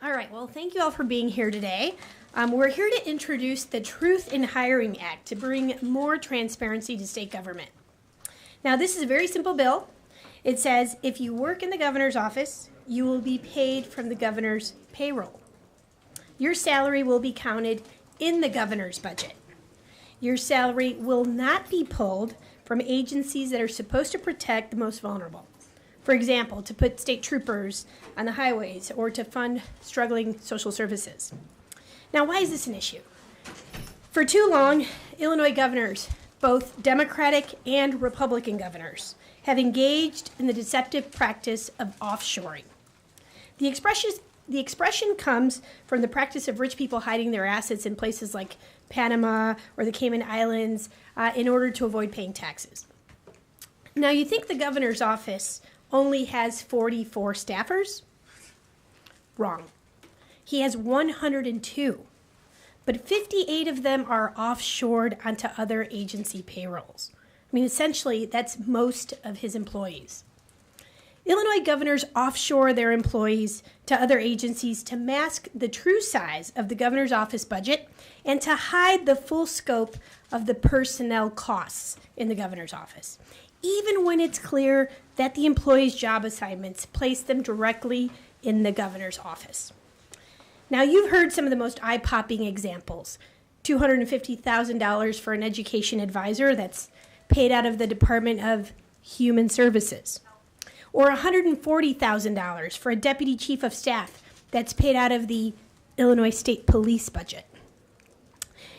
All right, well, thank you all for being here today. We're here to introduce the Truth in Hiring Act to bring more transparency to state government. Now, this is a very simple bill. It says if you work in the governor's office, you will be paid from the governor's payroll. Your salary will be counted in the governor's budget. Your salary will not be pulled from agencies that are supposed to protect the most vulnerable. For example, to put state troopers on the highways or to fund struggling social services. Now, why is this an issue? For too long, Illinois governors, both Democratic and Republican governors, have engaged in the deceptive practice of offshoring. The expression comes from the practice of rich people hiding their assets in places like Panama or the Cayman Islands in order to avoid paying taxes. Now, you think the governor's office only has 44 staffers? Wrong. He has 102, but 58 of them are offshored onto other agency payrolls. I mean, essentially, that's most of his employees. Illinois governors offshore their employees to other agencies to mask the true size of the governor's office budget and to hide the full scope of the personnel costs in the governor's office, even when it's clear that the employee's job assignments place them directly in the governor's office. Now, you've heard some of the most eye-popping examples. $250,000 for an education advisor that's paid out of the Department of Human Services. Or $140,000 for a deputy chief of staff that's paid out of the Illinois State Police budget.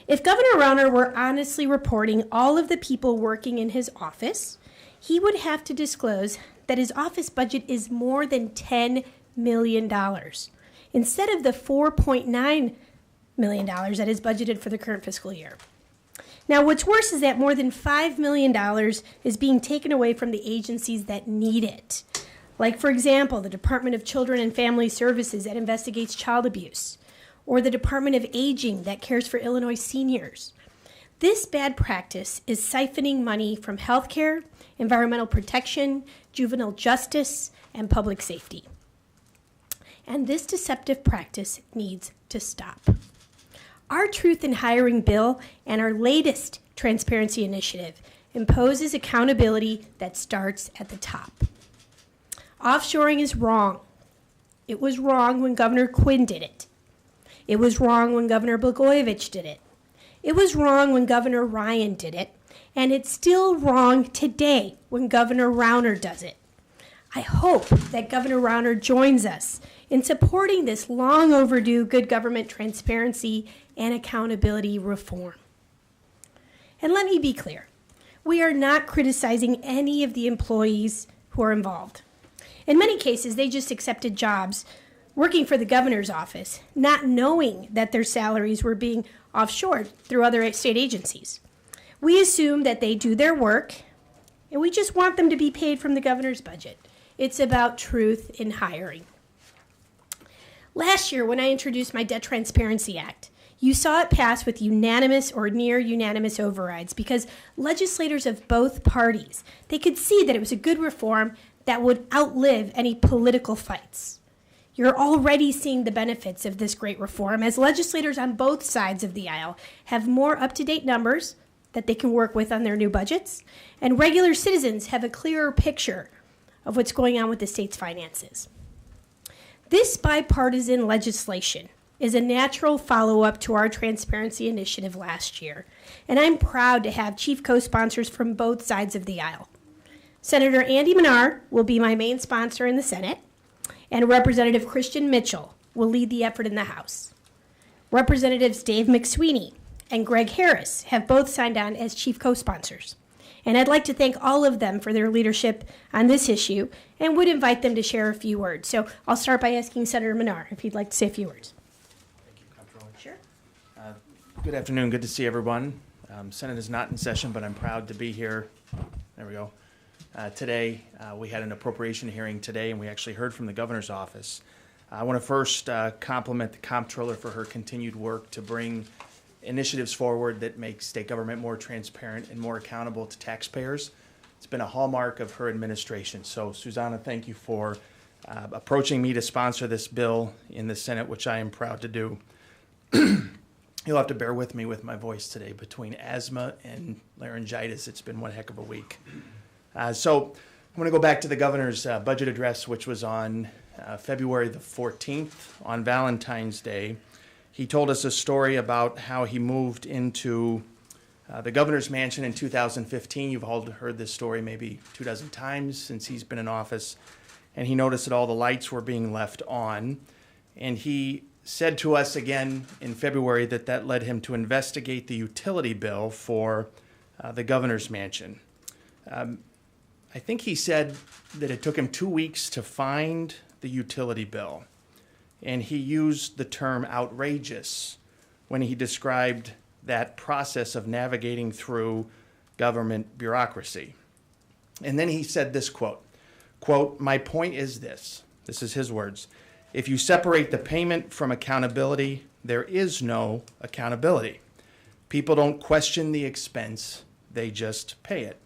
If Governor Rauner were honestly reporting all of the people working in his office, he would have to disclose that his office budget is more than $10 million, instead of the $4.9 million that is budgeted for the current fiscal year. Now, what's worse is that more than $5 million is being taken away from the agencies that need it. Like, for example, the Department of Children and Family Services that investigates child abuse, or the Department of Aging that cares for Illinois seniors. This bad practice is siphoning money from healthcare, environmental protection, juvenile justice, and public safety. And this deceptive practice needs to stop. Our Truth in Hiring bill and our latest transparency initiative imposes accountability that starts at the top. Offshoring is wrong. It was wrong when Governor Quinn did it. It was wrong when Governor Blagojevich did it. It was wrong when Governor Ryan did it. And it's still wrong today when Governor Rauner does it. I hope that Governor Rauner joins us in supporting this long overdue good government transparency and accountability reform. And let me be clear, we are not criticizing any of the employees who are involved. In many cases, they just accepted jobs working for the governor's office, not knowing that their salaries were being offshored through other state agencies. We assume that they do their work, and we just want them to be paid from the governor's budget. It's about truth in hiring. Last year, when I introduced my Debt Transparency Act, you saw it pass with unanimous or near unanimous overrides because legislators of both parties, they could see that it was a good reform that would outlive any political fights. You're already seeing the benefits of this great reform as legislators on both sides of the aisle have more up-to-date numbers that they can work with on their new budgets, and regular citizens have a clearer picture of what's going on with the state's finances. This bipartisan legislation is a natural follow-up to our transparency initiative last year, and I'm proud to have chief co-sponsors from both sides of the aisle. Senator Andy Manar will be my main sponsor in the Senate, and Representative Christian Mitchell will lead the effort in the House. Representatives Dave McSweeney and Greg Harris have both signed on as chief co-sponsors. And I'd like to thank all of them for their leadership on this issue and would invite them to share a few words. So I'll start by asking Senator Manar if he'd like to say a few words. Thank you, Comptroller. Sure. Good afternoon. Good to see everyone. Senate is not in session, but I'm proud to be here. There we go. Today, we had an appropriation hearing today, and we actually heard from the governor's office. I want to first compliment the Comptroller for her continued work to bring initiatives forward that make state government more transparent and more accountable to taxpayers. It's been a hallmark of her administration. So, Susana, thank you for approaching me to sponsor this bill in the Senate, which I am proud to do. You'll have to bear with me with my voice today. Between asthma and laryngitis, it's been one heck of a week. So I'm going to go back to the governor's budget address, which was on February the 14th, on Valentine's Day. He told us a story about how he moved into the governor's mansion in 2015. You've all heard this story maybe 24 times since he's been in office. And he noticed that all the lights were being left on. And he said to us again in February that that led him to investigate the utility bill for the governor's mansion. I think he said that it took him 2 weeks to find the utility bill. And he used the term outrageous when he described that process of navigating through government bureaucracy. And then he said this quote, "My point is this," this is his words, "if you separate the payment from accountability, there is no accountability. People don't question the expense, they just pay it."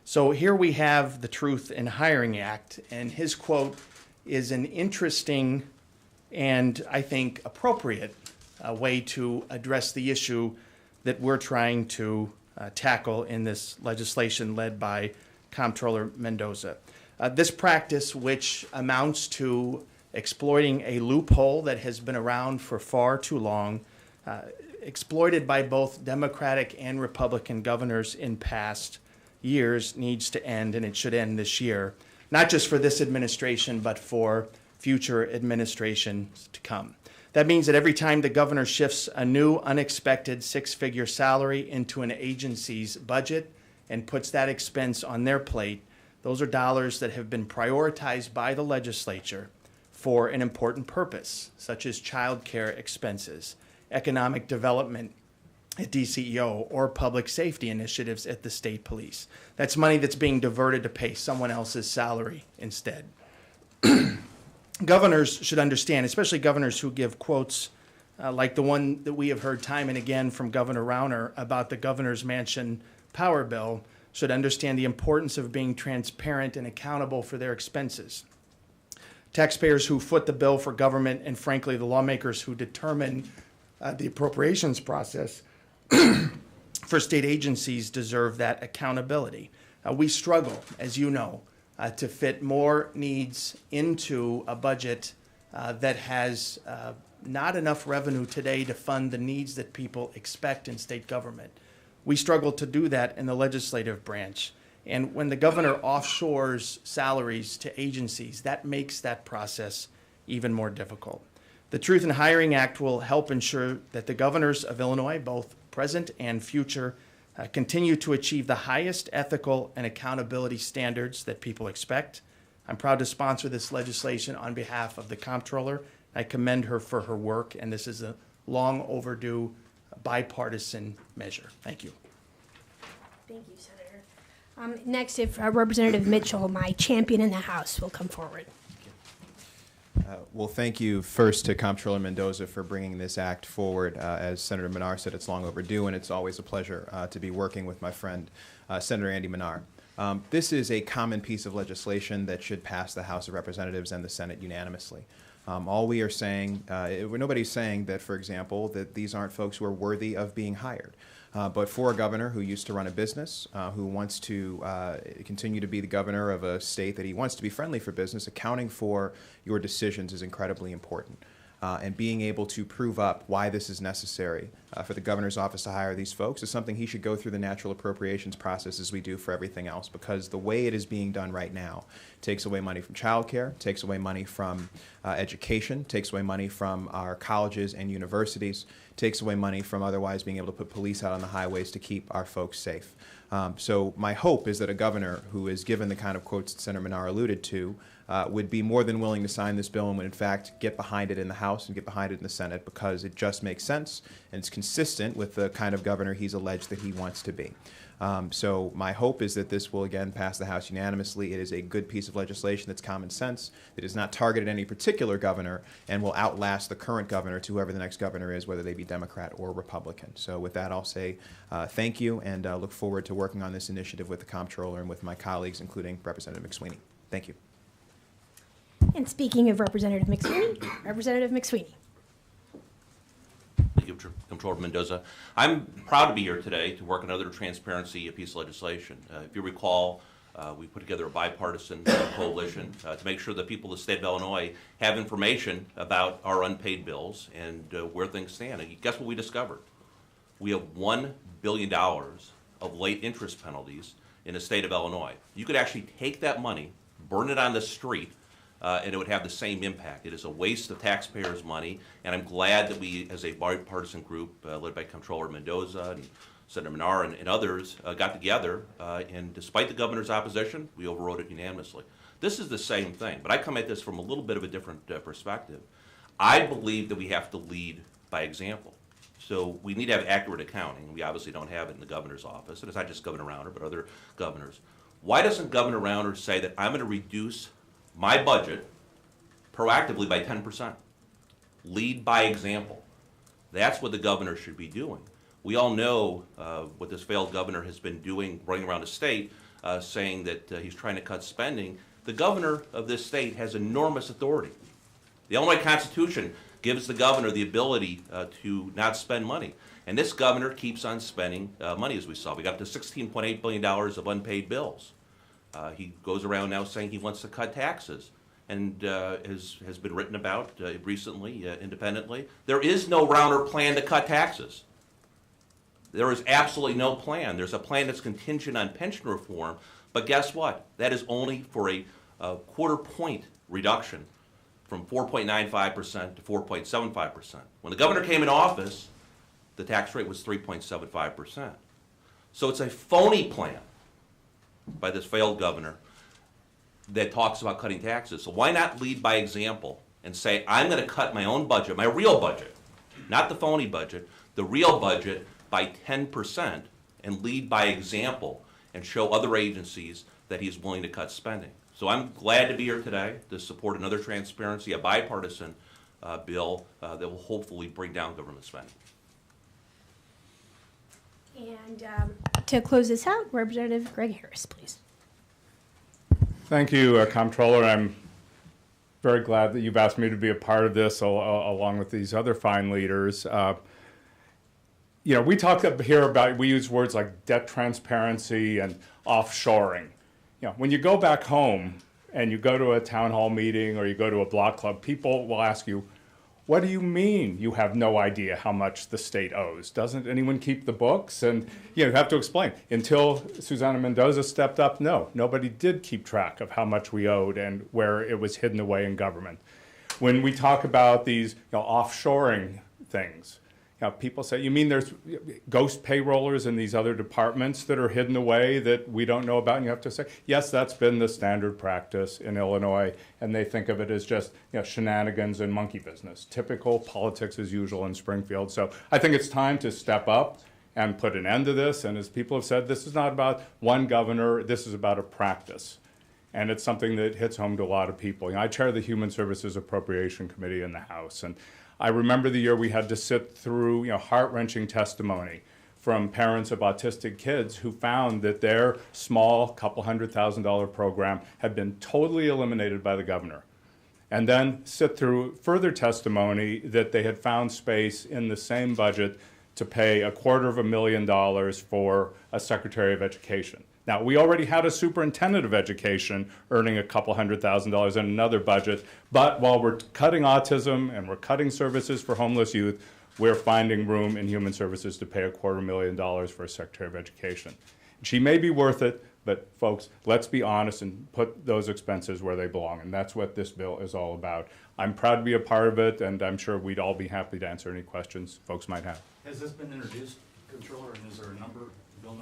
So here we have the Truth in Hiring Act, and his quote is an interesting and I think appropriate way to address the issue that we're trying to tackle in this legislation led by Comptroller Mendoza. This practice, which amounts to exploiting a loophole that has been around for far too long, exploited by both Democratic and Republican governors in past years, needs to end, and it should end this year, not just for this administration, but for future administrations to come. That means that every time the governor shifts a new unexpected six-figure salary into an agency's budget and puts that expense on their plate, those are dollars that have been prioritized by the legislature for an important purpose, such as child care expenses, economic development at DCEO, or public safety initiatives at the state police. That's money that's being diverted to pay someone else's salary instead. Governors should understand, especially governors who give quotes like the one that we have heard time and again from Governor Rauner about the governor's mansion power bill, should understand the importance of being transparent and accountable for their expenses. Taxpayers who foot the bill for government, and frankly the lawmakers who determine the appropriations process for state agencies, deserve that accountability. We struggle, as you know, to fit more needs into a budget that has not enough revenue today to fund the needs that people expect in state government. We struggle to do that in the legislative branch. And when the governor offshores salaries to agencies, that makes that process even more difficult. The Truth in Hiring Act will help ensure that the governors of Illinois, both present and future, continue to achieve the highest ethical and accountability standards that people expect. I'm proud to sponsor this legislation on behalf of the comptroller. I commend her for her work, and this is a long overdue bipartisan measure. Thank you. Thank you, Senator. Next, if Representative Mitchell, my champion in the House, will come forward. Well, thank you first to Comptroller Mendoza for bringing this act forward. As Senator Manar said, it's long overdue, and it's always a pleasure to be working with my friend, Senator Andy Manar. This is a common piece of legislation that should pass the House of Representatives and the Senate unanimously. All we are saying, nobody's saying that, for example, that these aren't folks who are worthy of being hired. But for a governor who used to run a business, who wants to continue to be the governor of a state that he wants to be friendly for business, accounting for your decisions is incredibly important. And being able to prove up why this is necessary for the governor's office to hire these folks is something he should go through the natural appropriations process as we do for everything else, because the way it is being done right now takes away money from childcare, takes away money from education, takes away money from our colleges and universities, takes away money from otherwise being able to put police out on the highways to keep our folks safe. So my hope is that a governor who is given the kind of quotes that Senator Manar alluded to would be more than willing to sign this bill and would in fact get behind it in the House and get behind it in the Senate, because it just makes sense and it's consistent with the kind of governor he's alleged that he wants to be. So my hope is that this will again pass the House unanimously. It is a good piece of legislation that's common sense. It is not targeted at any particular governor and will outlast the current governor to whoever the next governor is, whether they be Democrat or Republican. So with that, I'll say thank you and look forward to working on this initiative with the comptroller and with my colleagues, including Representative McSweeney. Thank you. And speaking of Representative McSweeney, Representative McSweeney. Thank you, Comptroller Mendoza. I'm proud to be here today to work on another transparency piece of legislation. If you recall, we put together a bipartisan coalition to make sure that people of the state of Illinois have information about our unpaid bills and where things stand. And guess what we discovered? We have $1 billion of late interest penalties in the state of Illinois. You could actually take that money, burn it on the street, and it would have the same impact. It is a waste of taxpayers' money, and I'm glad that we, as a bipartisan group led by Comptroller Mendoza and Senator Manar and others, got together, and despite the governor's opposition, we overrode it unanimously. This is the same thing, but I come at this from a little bit of a different perspective. I believe that we have to lead by example. So we need to have accurate accounting. We obviously don't have it in the governor's office, and it's not just Governor Rauner, but other governors. Why doesn't Governor Rauner say that I'm going to reduce my budget proactively by 10%? Lead by example. That's what the governor should be doing. We all know what this failed governor has been doing, running around the state, saying that he's trying to cut spending. The governor of this state has enormous authority. The Illinois Constitution gives the governor the ability to not spend money. And this governor keeps on spending money, as we saw. We got to $16.8 billion of unpaid bills. He goes around now saying he wants to cut taxes, and has been written about recently, independently. There is no Rauner plan to cut taxes. There is absolutely no plan. There's a plan that's contingent on pension reform, but guess what? That is only for a quarter point reduction from 4.95% to 4.75%. When the governor came in office, the tax rate was 3.75%. So it's a phony plan by this failed governor that talks about cutting taxes. So why not lead by example and say, I'm going to cut my own budget, my real budget, not the phony budget, the real budget by 10%, and lead by example and show other agencies that he's willing to cut spending. So I'm glad to be here today to support another transparency, a bipartisan bill that will hopefully bring down government spending. And to close this out, Representative Greg Harris, please. Thank you, Comptroller. I'm very glad that you've asked me to be a part of this along with these other fine leaders. You know, we talk up here about, we use words like debt transparency and offshoring. You know, when you go back home and you go to a town hall meeting or you go to a block club, people will ask you, what do you mean you have no idea how much the state owes? Doesn't anyone keep the books? And you have to explain. Until Susana Mendoza stepped up, no, nobody did keep track of how much we owed and where it was hidden away in government. When we talk about these offshoring things, people say, you mean there's ghost payrollers in these other departments that are hidden away that we don't know about? And you have to say, yes, that's been the standard practice in Illinois, and they think of it as just shenanigans and monkey business, typical politics as usual in Springfield. So I think it's time to step up and put an end to this. And as people have said, this is not about one governor, this is about a practice. And it's something that hits home to a lot of people. I chair the Human Services Appropriation Committee in the House, and I remember the year we had to sit through heart-wrenching testimony from parents of autistic kids who found that their small couple $100,000 program had been totally eliminated by the governor. And then sit through further testimony that they had found space in the same budget to pay $250,000 for a Secretary of Education. Now, we already had a superintendent of education earning a couple $100,000 in another budget, but while we're cutting autism and we're cutting services for homeless youth, we're finding room in human services to pay $250,000 for a Secretary of Education. She may be worth it, but folks, let's be honest and put those expenses where they belong, and that's what this bill is all about. I'm proud to be a part of it, and I'm sure we'd all be happy to answer any questions folks might have. Has this been introduced, Comptroller, and is there a number? Bill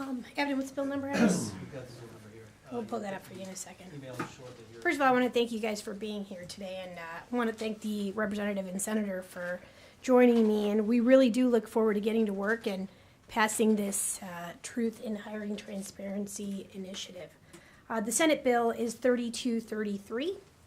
number? Evan, what's the bill number, Alice? We've got this over here. We'll pull that up for you in a second. Email is shortly here. First of all, I want to thank you guys for being here today, and I want to thank the representative and senator for joining me. And we really do look forward to getting to work and passing this Truth in Hiring Transparency initiative. The Senate bill is 3233.